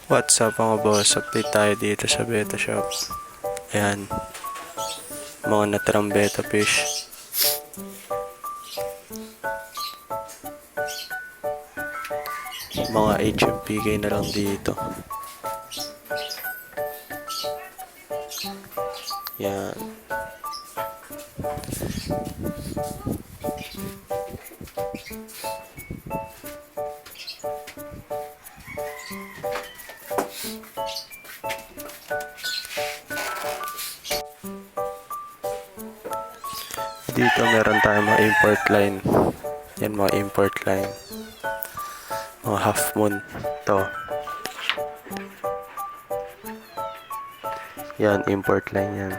What's up mga boss? Update tayo dito sa beta shop. Ayan. Mga natirang beta fish. Mga HMPK na lang dito. Yan. Dito meron tayong mga import line. Yan mga import line. Mga half moon. To. Yan, import line yan.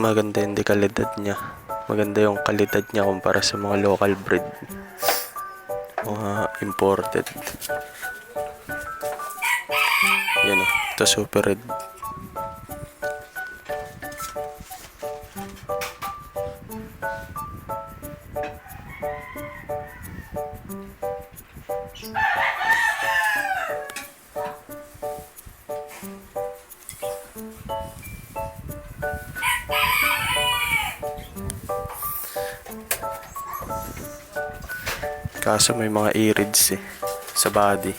Maganda yung kalidad niya. Maganda yung kalidad niya kumpara sa mga local breed. Mga imported. Yan o. Ito super red. Kaso may mga irids sa body.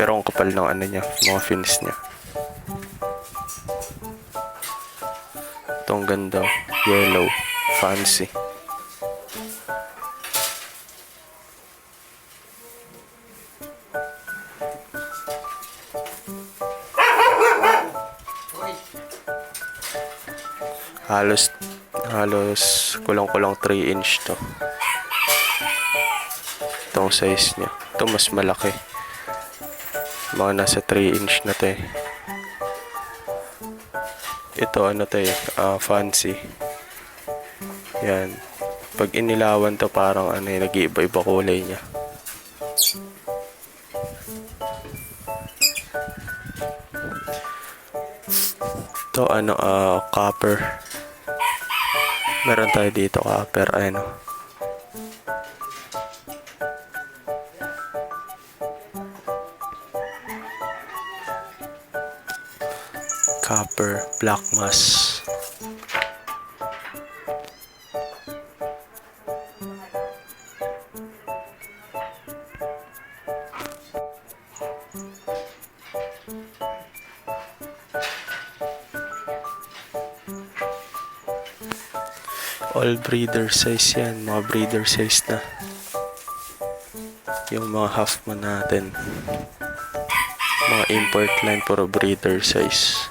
Pero ang kapal ng ano niya, mga fins niya. Itong ganda, yellow, fancy. Halos kulang-kulang 3 inch to. Itong size niya. Ito mas malaki. Mga nasa 3 inch na to . Ito ano to fancy. Yan. Pag inilawan to parang nag-iiba-iba kulay niya. Ito copper. Meron tayo dito copper copper black mass. All breeder size yan, mga breeder size na. Yung mga half man natin, mga import line puro breeder size.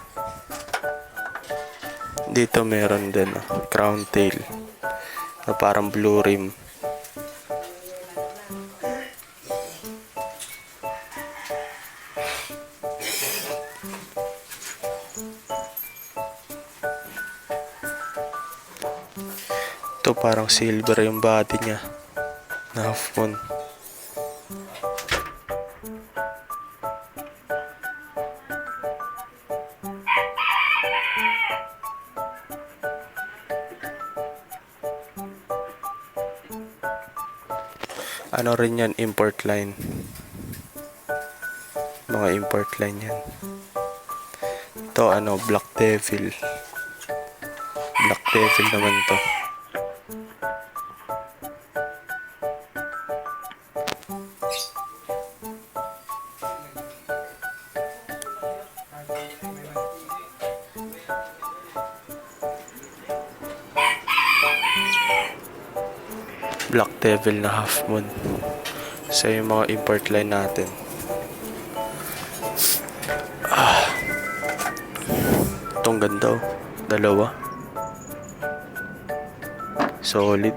Dito meron din crown tail na parang blue rim. Ito parang silver yung body niya na half moon. Ano rin yan, import line. Mga import line yan. Ito black devil. Black devil naman to. Black devil na half moon. So yung mga import line natin. Itong ganda dalawa. Solid.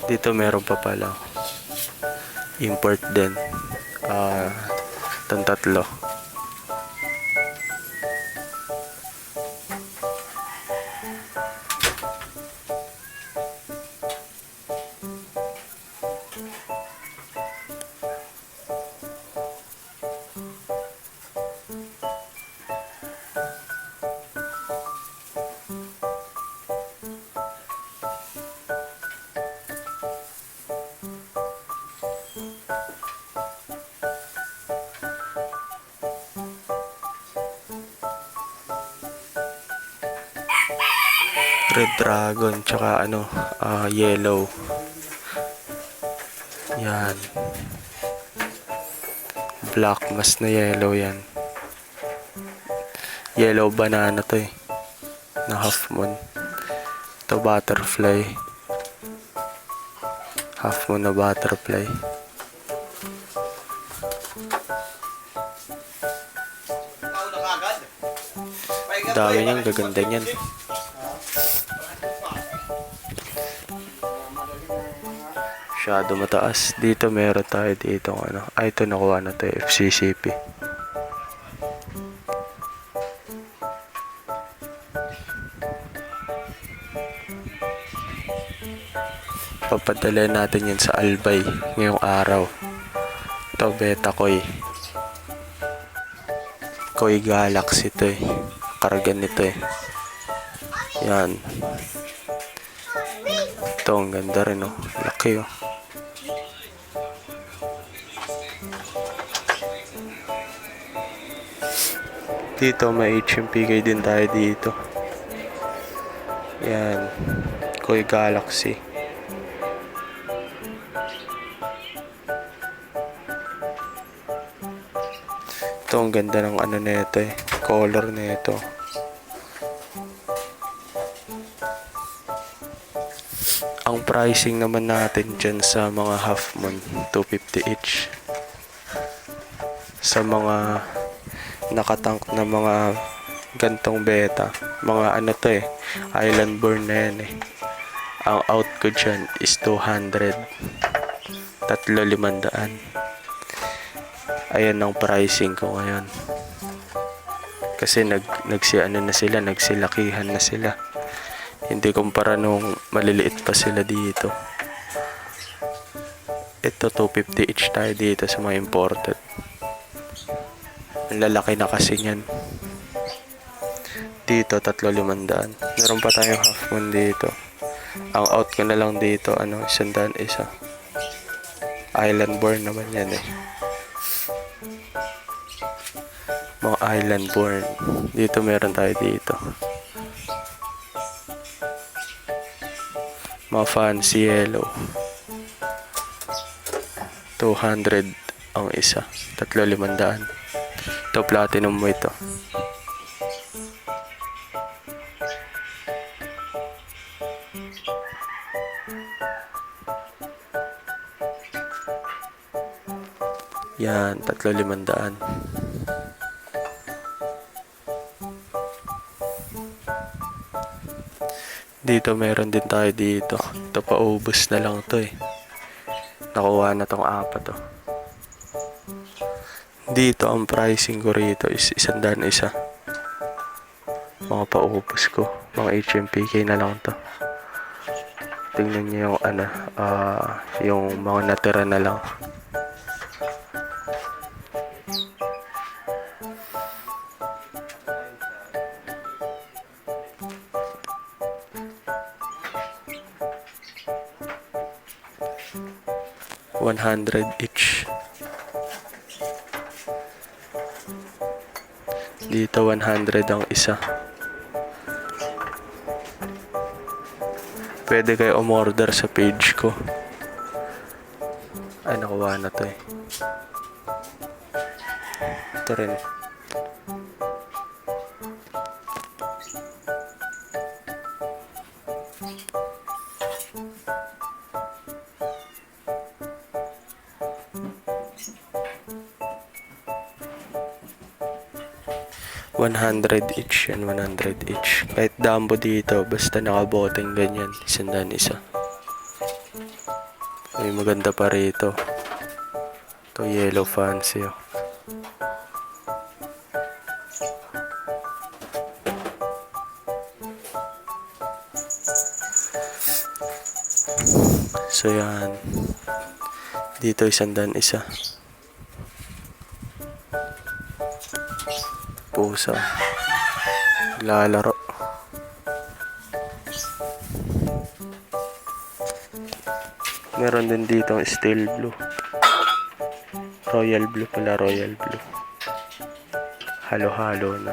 Dito meron pa pala. Import din. Itong tatlo. Red Dragon, tsaka yellow. Yan. Black, mas na yellow yan. Yellow banana to eh. Na half moon. Ito butterfly. Half moon na butterfly. Dami niyang, gaganda niyan. Masyado mataas. Dito meron tayo dito ito nakuha na tayo, FCCP. Papadala natin yan sa Albay ngayong araw. Ito beta koi. Koi Galaxy to eh. Kargan nito eh. Yan. Ito ang ganda rin oh. Laki oh. Dito may HMPK din tayo dito. Yan. Koi Galaxy. Ito ang ganda ng nito eh. Color nito. Ang pricing naman natin dyan sa mga half moon, 250 each. Sa mga nakatank na mga gantong beta, mga to eh, island born na yan eh. Ang out ko dyan is 200. 3,500. Ayan ang pricing ko ngayon. Kasi nagsilakihan na sila. Hindi kumpara nung maliliit pa sila dito. Ito 250 each tayo dito sa mga imported. Ang lalaki na kasi niyan. Dito 3,500. Meron pa tayong half moon dito. Ang out ko na lang dito 100 isa. Island born naman yan eh. Mga island born. Dito meron tayo dito. Mga fancy yellow. 200 ang isa. 3,500. Ito platinum mo ito. Yan, 3,500. Dito meron din tayo dito. Ito paubos na lang to eh. Nakuha na tong 4 to. Dito ang pricing ko rito is 100 isa. Mga paubos ko. Mga HMPK na lang to. Tingnan niyo yung yung mga natira na lang. $100 each. Dito 100 ang isa. Pwede kayo umorder sa page ko. Ay, nakuha na to eh. Ito rin. $100 each yan, 100 each. Kahit dambo dito, basta nakaboteng ganyan, 100 isa. May maganda pa rito. Ito yellow fancy oh. So yan. Dito 100 isa. Pusa. Lalaro. Meron din dito steel blue. Royal blue pala, royal blue. Halo-halo na.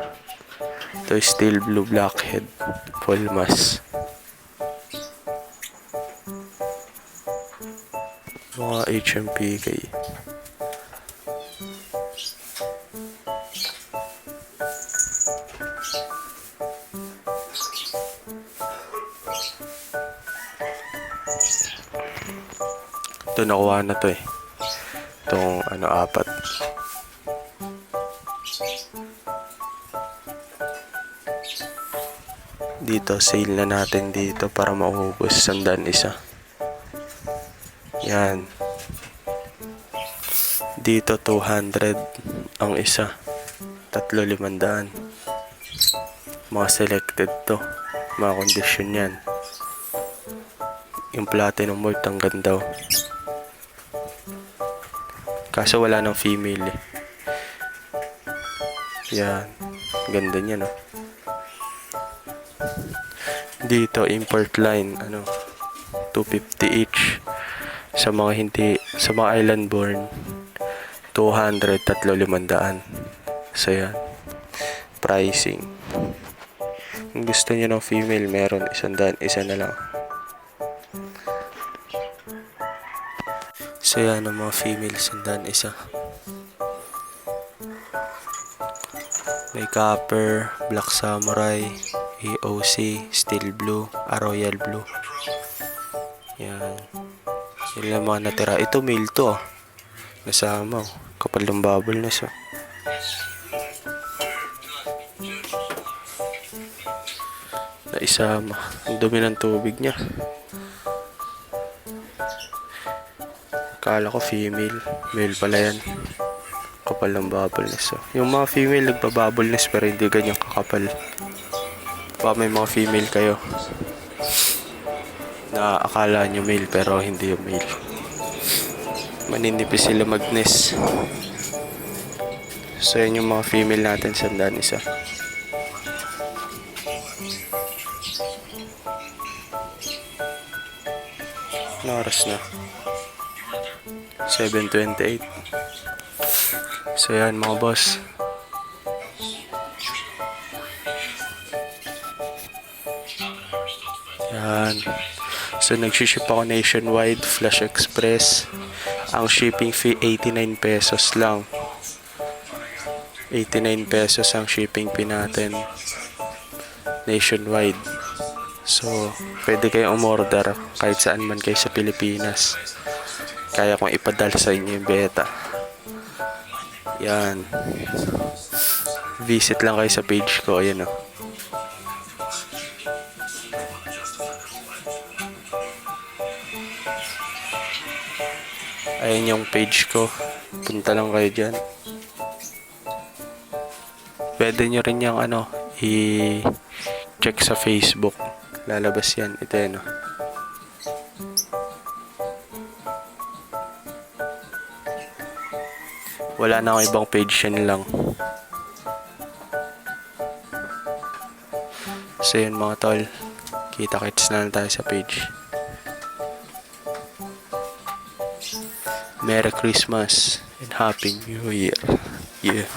Ito is steel blue blackhead. Full mass. Mga HMPK. Ito nakuha na to eh. Itong apat. Dito, sale na natin dito para maubos. 100 isa. Yan. Dito, 200 ang isa. 3,500. Mga selected to. Mga kondisyon yan. Yung platinum malt ang ganda. Kaso wala ng female eh. Yan. Ganda niya no. Dito import line 250 each. Sa mga island born 200, 3,500. So yan. Pricing. Kung gusto niyo ng female, meron 100, isa na lang. So yan ang mga female, 100 isa. May copper, black samurai, AOC, steel blue, royal blue. Yan. Yan lang mga natira. Ito male to nasama kapal ng bubble na siya. Naisama. Ang dumi ng tubig niya. Akala ko female. Male pala yan. Kapal ng bubbleness. Yung mga female nagpa-bubbleness pero hindi ganyan kakapal. Baka may mga female kayo na akala nyo male pero hindi yung male. Maninipis sila magnes. So yan yung mga female natin, 100 isa. Ano oras na? 7:28. So yan mga boss. Yan. So nagsiship ako nationwide, Flash Express. Ang shipping fee 89 pesos lang. 89 pesos ang shipping fee natin. Nationwide. So pwede kayong umorder kahit saan man kayo sa Pilipinas. Kaya kong ipadala sa inyo yung beta. Yan. Visit lang kayo sa page ko. Ayan o. Ayan yung page ko. Punta lang kayo dyan. Pwede nyo rin yung i-check sa Facebook. Lalabas yan. Ito yan o. Wala na akong ibang page, yan lang. So yun mga tol, kita-kits na lang tayo sa page. Merry Christmas and Happy New Year. Yeah.